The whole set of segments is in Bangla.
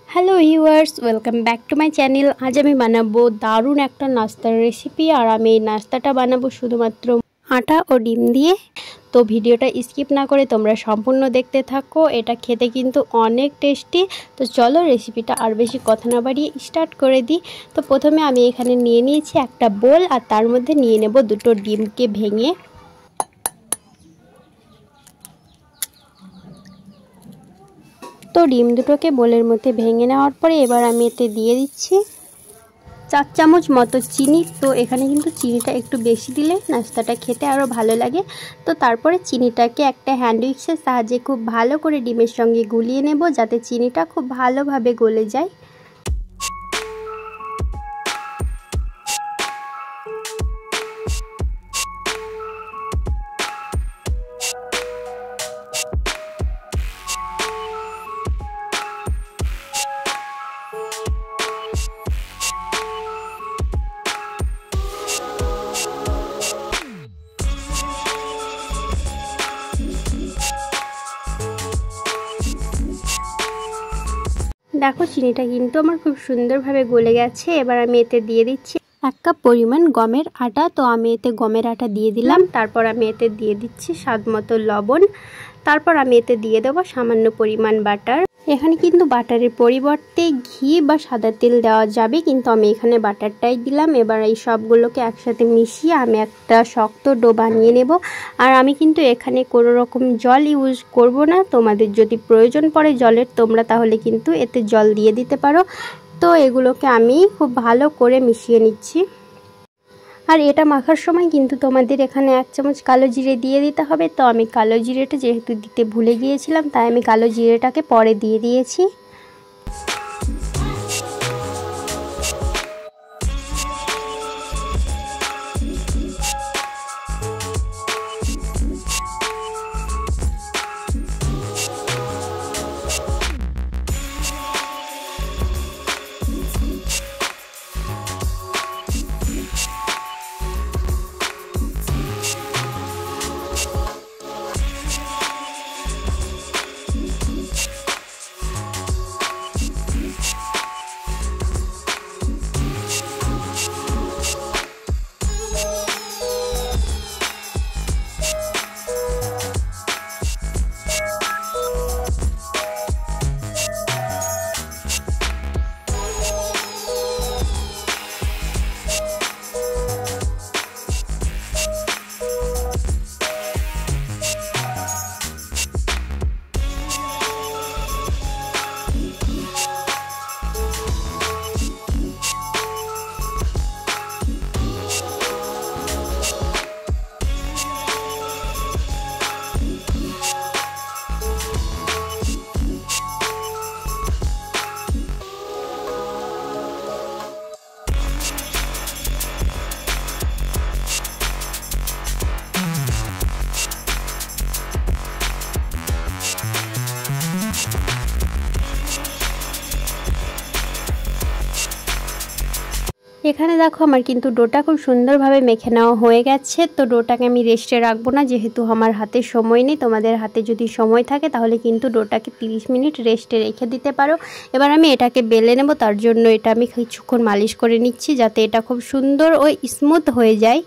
Hello viewers, welcome back to my channel. আজ আমি বানাবো দারুণ একটা নাস্তার রেসিপি। আর আমি এই নাস্তাটা বানাবো শুধুমাত্র আটা ও ডিম দিয়ে। তো ভিডিওটা স্কিপ না করে তোমরা সম্পূর্ণ দেখতে থাকো। এটা খেতে কিন্তু অনেক টেস্টি। তো চলো রেসিপিটা আর বেশি কথা না বাড়িয়ে স্টার্ট করে দিই। তো প্রথমে আমি এখানে নিয়ে নিয়েছি একটা বোল, আর তার মধ্যে নিয়ে নেব দুটো ডিমকে ভেঙে। তো ডিম দুটোকে বোলের মধ্যে ভেঙে নেওয়ার পরে এবার আমি এতে দিয়ে দিচ্ছি 4 চামচ মতো চিনি। তো এখানে কিন্তু চিনিটা একটু বেশি দিলে নাস্তাটা খেতে আরও ভালো লাগে। তো তারপরে চিনিটাকে একটা হ্যান্ড উইক্সের সাহায্যে খুব ভালো করে ডিমের সঙ্গে গুলিয়ে নেব, যাতে চিনিটা খুব ভালোভাবে গলে যায়। দেখো চিনিটা কিন্তু আমার খুব সুন্দরভাবে গলে গেছে। এবার আমি এতে দিয়ে দিচ্ছি 1 কাপ পরিমাণ গমের আটা। তো আমি এতে গমের আটা দিয়ে দিলাম। তারপর আমি এতে দিয়ে দিচ্ছি স্বাদ মতো লবণ। তারপর আমি এতে দিয়ে দেবো সামান্য পরিমাণ বাটার। এখানে কিন্তু বাটারের পরিবর্তে ঘি বা সাদা তেল দেওয়া যাবে, কিন্তু আমি এখানে বাটারটাই দিলাম। এবার এই সবগুলোকে একসাথে মিশিয়ে আমি একটা শক্ত ডো বানিয়ে নেব। আর আমি কিন্তু এখানে কোনো রকম জল ইউজ করব না। তোমাদের যদি প্রয়োজন পড়ে জলের, তোমরা তাহলে কিন্তু এতে জল দিয়ে দিতে পারো। তো এগুলোকে আমি খুব ভালো করে মিশিয়ে নিচ্ছি। আর এটা মাখার সময় কিন্তু তোমাদের এখানে 1 চামচ কালো জিরে দিয়ে দিতে হবে। তো আমি কালো জিরেটা যেহেতু দিতে ভুলে গিয়েছিলাম, তাই আমি কালো জিরেটাকে পরে দিয়ে দিয়েছি। এখানে দেখো আমার কিন্তু ডোটা খুব সুন্দরভাবে মেখে নেওয়া হয়ে গেছে। তো ডোটাকে আমি রেস্টে রাখবো না, যেহেতু আমার হাতে সময় নেই। তোমাদের হাতে যদি সময় থাকে তাহলে কিন্তু ডোটাকে 30 মিনিট রেস্টে রেখে দিতে পারো। এবার আমি এটাকে বেলে নেব। তার জন্য এটা আমি কিছুক্ষণ মালিশ করে নিচ্ছি, যাতে এটা খুব সুন্দর ও স্মুথ হয়ে যায়।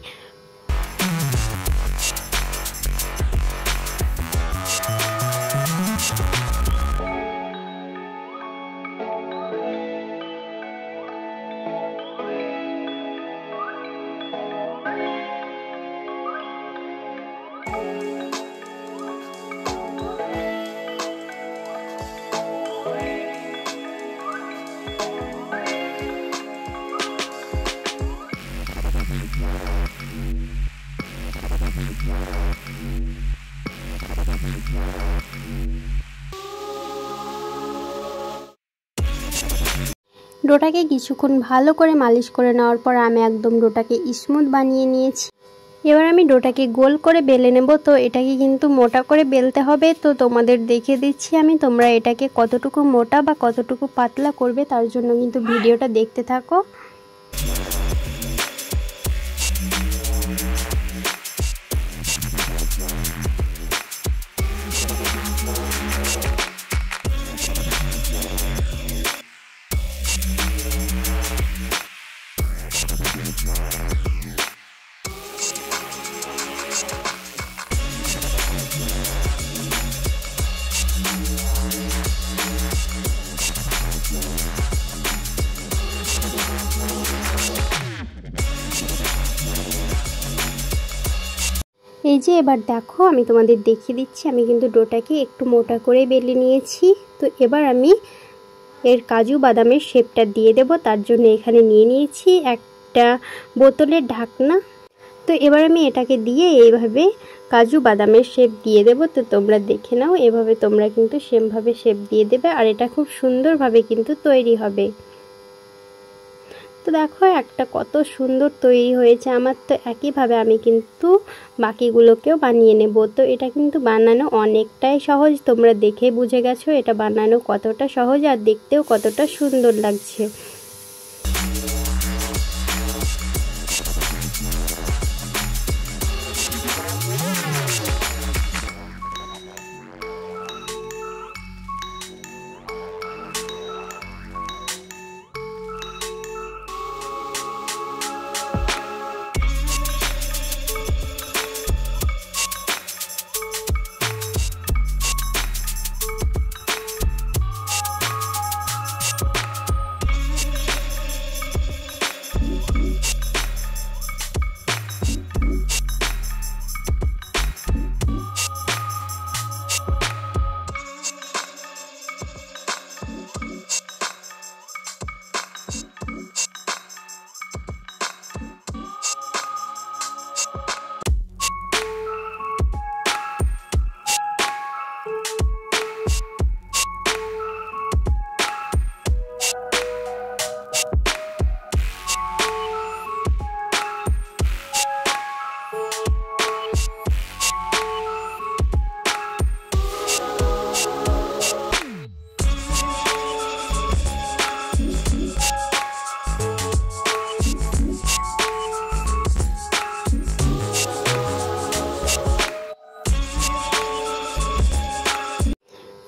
ডোটাকে কিছুক্ষণ ভালো করে মালিশ করে নেওয়ার পর আমি একদম ডোটাকে স্মুথ বানিয়ে নিয়েছি। এবার আমি ডোটাকে গোল করে বেলে নেব। তো এটাকে কিন্তু মোটা করে বেলতে হবে। তো তোমাদের দেখে দিচ্ছি আমি, তোমরা এটাকে কতটুকু মোটা বা কতটুকু পাতলা করবে, তার জন্য কিন্তু ভিডিওটা দেখতে থাকো। এই যে এবার দেখো আমি তোমাদের দেখিয়ে দিচ্ছি, আমি কিন্তু ডোটাকে একটু মোটা করে বেলে নিয়েছি। তো এবার আমি এর কাজু বাদামের শেপটা দিয়ে দেব। তার জন্য এখানে নিয়ে নিয়েছি একটা বোতলের ঢাকনা। তো এবার আমি এটাকে দিয়ে এইভাবে কাজু বাদামের শেপ দিয়ে দেব। তো তোমরা দেখে নাও, এভাবে তোমরা কিন্তু সেমভাবে শেপ দিয়ে দেবে আর এটা খুব সুন্দরভাবে কিন্তু তৈরি হবে। তো দেখো একটা কত সুন্দর তৈরি হয়েছে আমার। তো একইভাবে আমি কিন্তু বাকিগুলোকেও বানিয়ে নেব। তো এটা কিন্তু বানানো অনেকটাই সহজ, তোমরা দেখে বুঝে গেছো এটা বানানো কতটা সহজ আর দেখতেও কতটা সুন্দর লাগছে।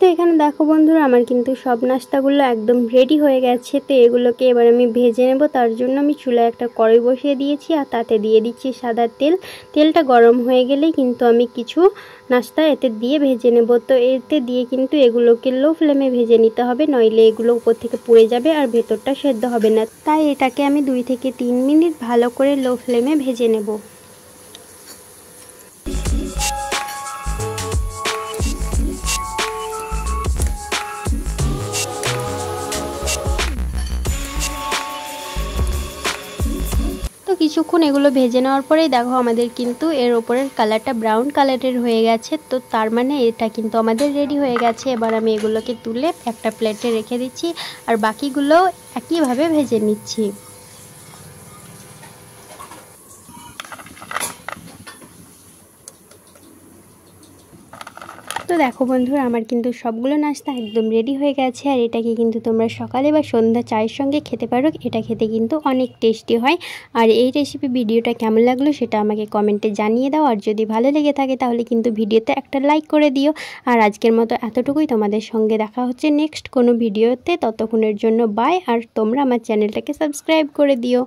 তো এখানে দেখো বন্ধুরা আমার কিন্তু সব নাস্তাগুলো একদম রেডি হয়ে গেছে। তো এগুলোকে এবার আমি ভেজে নেব। তার জন্য আমি চুলায় একটা কড়াই বসিয়ে দিয়েছি আর তাতে দিয়ে দিচ্ছি সাদা তেল। তেলটা গরম হয়ে গেলেই কিন্তু আমি কিছু নাস্তা এতে দিয়ে ভেজে নেব। তো এতে দিয়ে কিন্তু এগুলোকে লো ফ্লেমে ভেজে নিতে হবে, নইলে এগুলো উপর থেকে পুড়ে যাবে আর ভেতরটা সেদ্ধ হবে না। তাই এটাকে আমি 2 থেকে 3 মিনিট ভালো করে লো ফ্লেমে ভেজে নেব। তো কিছুক্ষণ এগুলো ভেজে নেওয়ার পরেই দেখো আমাদের কিন্তু এর ওপরের কালারটা ব্রাউন কালারের হয়ে গেছে। তো তার মানে এটা কিন্তু আমাদের রেডি হয়ে গেছে। এবার আমি এগুলোকে তুলে একটা প্লেটে রেখে দিচ্ছি আর বাকিগুলো একইভাবে ভেজে নিচ্ছি। তো দেখো বন্ধুরা আমার কিন্তু সবগুলো নাস্তা একদম রেডি হয়ে গেছে আর এটাকে কিন্তু তোমরা সকালে বা সন্ধ্যা চায়ের সঙ্গে খেতে পারো। এটা খেতে কিন্তু অনেক টেস্টি হয়। আর এই রেসিপি ভিডিওটা কেমন লাগলো সেটা আমাকে কমেন্টে জানিয়ে দাও। আর যদি ভালো লেগে থাকে তাহলে কিন্তু ভিডিওতে একটা লাইক করে দিও। আর আজকের মতো এতটুকুই, তোমাদের সঙ্গে দেখা হচ্ছে নেক্সট কোনো ভিডিওতে। ততক্ষণের জন্য বাই। আর তোমরা আমার চ্যানেলটাকে সাবস্ক্রাইব করে দিও।